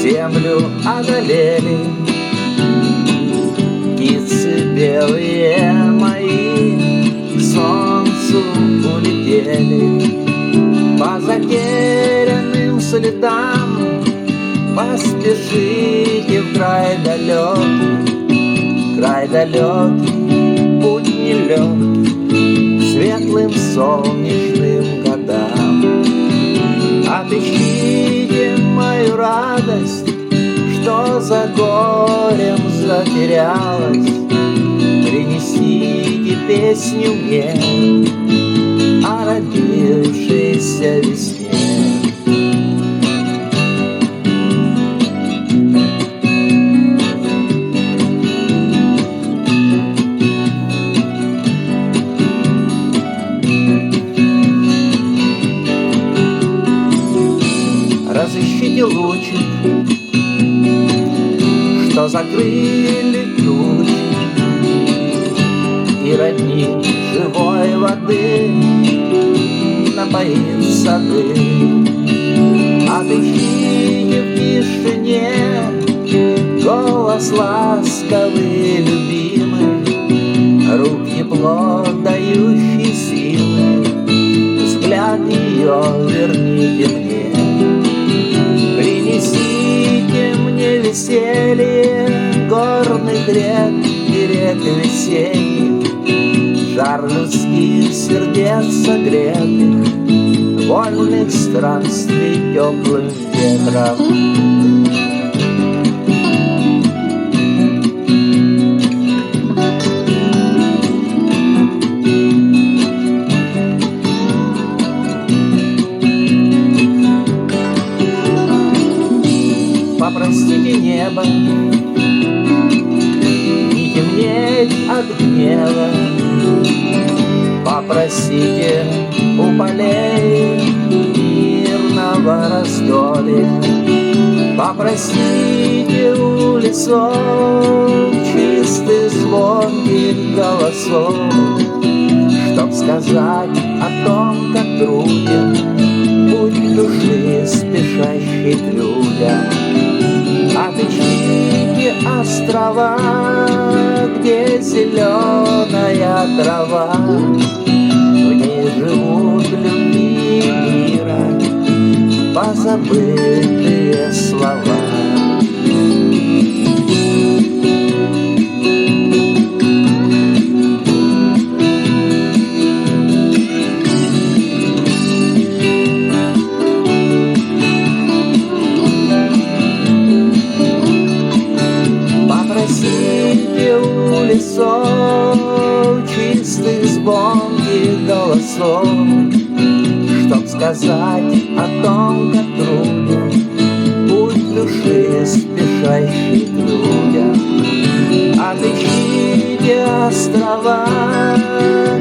Землю одолели птицы белые мои, к солнцу улетели. По затерянным следам поспешите в край далекий, путь нелегкий, светлым солнечным годам. Отыщите мою радость, что за горем затерялась. Принесите песню мне о родившейся весне. Разыщите лучик, что закрыли тучи, и родник живой воды напоит сады. Отыщите в тишине голос ласковый, любимый, рук тепло дающий силы, взгляд ее верните мне. Принесите мне веселье горных рек и рек весенних, жар людских сердец согретых, вольных странствий теплым ветром. Попросите небо не темнеть от гнева, попросите у полей мирного раздолья, попросите у лесов чистых звонких голосов, чтоб сказать о том, как труден путь души, спешащий к людям. Отыщите острова, где зеленая трава, в ней живут любви мира позабытые слова. Попросите у лесов чистых звонких голосов, чтоб сказать о том, как труден путь души, спешащий к людям. Отыщите острова,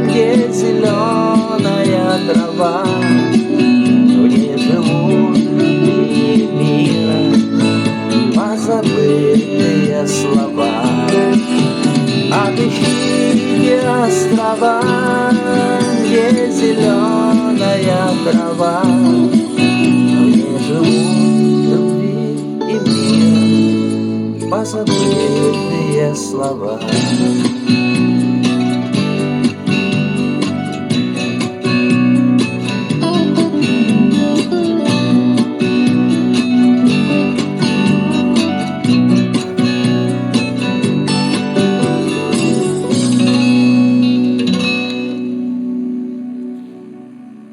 где зеленая трава, в ней живут любви мира позабытые слова. Отыщите острова, где зеленая трава, в ней живут любви и мир позабытые слова.